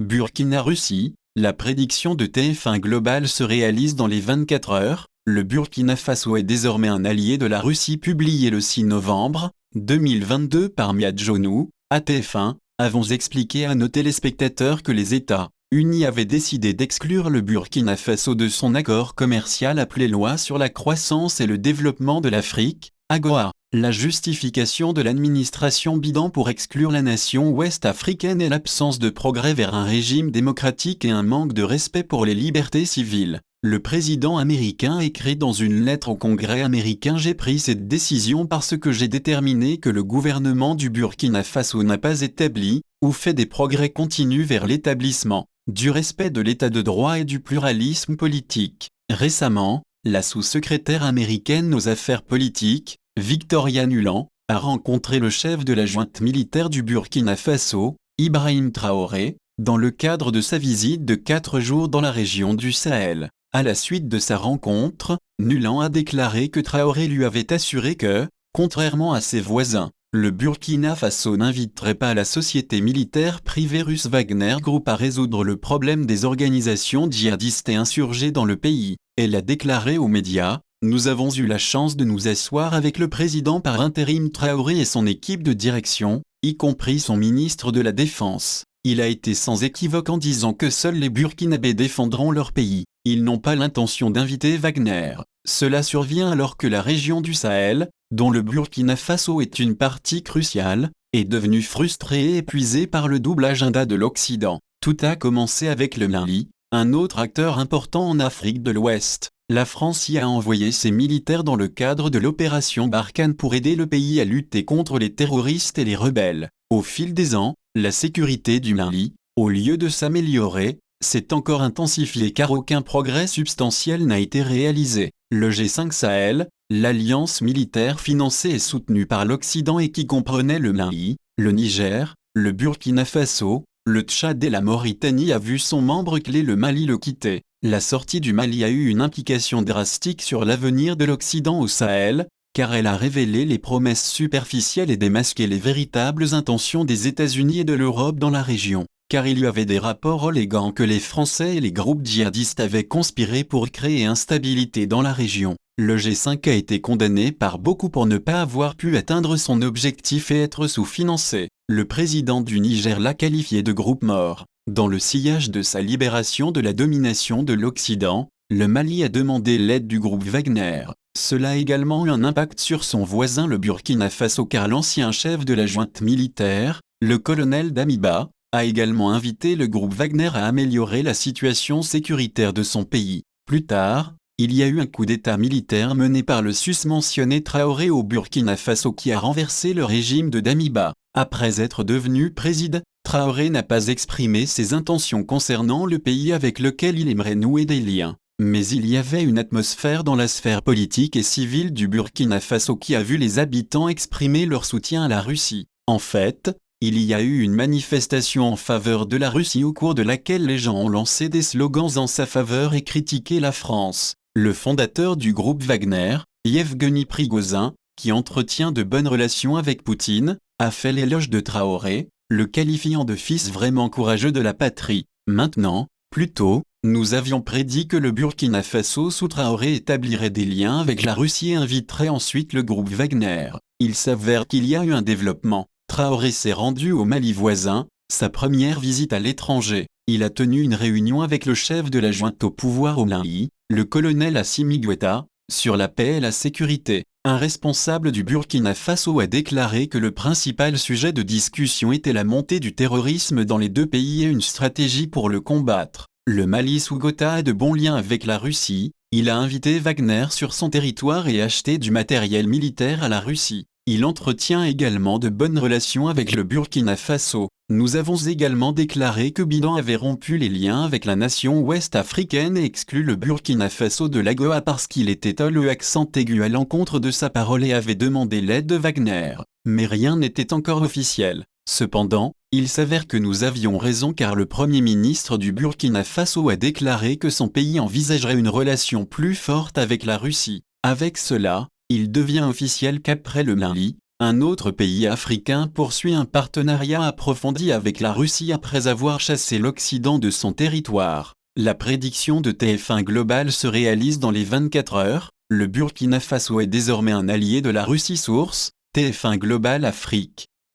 Burkina-Russie, la prédiction de TF1 Global se réalise dans les 24 heures. Le Burkina Faso est désormais un allié de la Russie. Publié le 6 novembre 2022 par Miadjonou, à TF1, avons expliqué à nos téléspectateurs que les États-Unis avaient décidé d'exclure le Burkina Faso de son accord commercial appelé Loi sur la croissance et le développement de l'Afrique, AGOA. La justification de l'administration Biden pour exclure la nation ouest-africaine est l'absence de progrès vers un régime démocratique et un manque de respect pour les libertés civiles. Le président américain écrit dans une lettre au Congrès américain: j'ai pris cette décision parce que j'ai déterminé que le gouvernement du Burkina Faso n'a pas établi ou fait des progrès continus vers l'établissement du respect de l'état de droit et du pluralisme politique. Récemment, la sous-secrétaire américaine aux affaires politiques, Victoria Nuland, a rencontré le chef de la junte militaire du Burkina Faso, Ibrahim Traoré, dans le cadre de sa visite de 4 jours dans la région du Sahel. À la suite de sa rencontre, Nuland a déclaré que Traoré lui avait assuré que, contrairement à ses voisins, le Burkina Faso n'inviterait pas la société militaire privée russe Wagner Group à résoudre le problème des organisations djihadistes et insurgées dans le pays. Elle a déclaré aux médias: nous avons eu la chance de nous asseoir avec le président par intérim Traoré et son équipe de direction, y compris son ministre de la Défense. Il a été sans équivoque en disant que seuls les Burkinabés défendront leur pays. Ils n'ont pas l'intention d'inviter Wagner. Cela survient alors que la région du Sahel, dont le Burkina Faso est une partie cruciale, est devenue frustrée et épuisée par le double agenda de l'Occident. Tout a commencé avec le Mali, un autre acteur important en Afrique de l'Ouest. La France y a envoyé ses militaires dans le cadre de l'opération Barkhane pour aider le pays à lutter contre les terroristes et les rebelles. Au fil des ans, la sécurité du Mali, au lieu de s'améliorer, s'est encore intensifiée car aucun progrès substantiel n'a été réalisé. Le G5 Sahel, l'alliance militaire financée et soutenue par l'Occident et qui comprenait le Mali, le Niger, le Burkina Faso, le Tchad et la Mauritanie, a vu son membre clé le Mali le quitter. La sortie du Mali a eu une implication drastique sur l'avenir de l'Occident au Sahel, car elle a révélé les promesses superficielles et démasqué les véritables intentions des États-Unis et de l'Europe dans la région. Car il y avait des rapports alléguant que les Français et les groupes djihadistes avaient conspiré pour créer instabilité dans la région. Le G5 a été condamné par beaucoup pour ne pas avoir pu atteindre son objectif et être sous-financé. Le président du Niger l'a qualifié de groupe mort. Dans le sillage de sa libération de la domination de l'Occident, le Mali a demandé l'aide du groupe Wagner. Cela a également eu un impact sur son voisin le Burkina Faso car l'ancien chef de la junte militaire, le colonel Damiba, a également invité le groupe Wagner à améliorer la situation sécuritaire de son pays. Plus tard, il y a eu un coup d'État militaire mené par le susmentionné Traoré au Burkina Faso qui a renversé le régime de Damiba. Après être devenu président, Traoré n'a pas exprimé ses intentions concernant le pays avec lequel il aimerait nouer des liens. Mais il y avait une atmosphère dans la sphère politique et civile du Burkina Faso qui a vu les habitants exprimer leur soutien à la Russie. En fait, il y a eu une manifestation en faveur de la Russie au cours de laquelle les gens ont lancé des slogans en sa faveur et critiqué la France. Le fondateur du groupe Wagner, Yevgeny Prigozhin, qui entretient de bonnes relations avec Poutine, a fait l'éloge de Traoré, le qualifiant de fils vraiment courageux de la patrie. Maintenant, plus tôt, nous avions prédit que le Burkina Faso sous Traoré établirait des liens avec la Russie et inviterait ensuite le groupe Wagner. Il s'avère qu'il y a eu un développement. Traoré s'est rendu au Mali voisin, sa première visite à l'étranger. Il a tenu une réunion avec le chef de la junte au pouvoir au Mali, le colonel Assimi Goïta, sur la paix et la sécurité. Un responsable du Burkina Faso a déclaré que le principal sujet de discussion était la montée du terrorisme dans les deux pays et une stratégie pour le combattre. Le Mali sous Goïta a de bons liens avec la Russie. Il a invité Wagner sur son territoire et acheté du matériel militaire à la Russie. Il entretient également de bonnes relations avec le Burkina Faso. Nous avons également déclaré que Biden avait rompu les liens avec la nation ouest-africaine et exclu le Burkina Faso de l'AGOA parce qu'il était le accent aigu à l'encontre de sa parole et avait demandé l'aide de Wagner. Mais rien n'était encore officiel. Cependant, il s'avère que nous avions raison car le Premier ministre du Burkina Faso a déclaré que son pays envisagerait une relation plus forte avec la Russie. Avec cela, il devient officiel qu'après le Mali, Un autre pays africain poursuit un partenariat approfondi avec la Russie après avoir chassé l'Occident de son territoire. La prédiction de TF1 Global se réalise dans les 24 heures. Le Burkina Faso est désormais un allié de la Russie. Source, TF1 Global Afrique.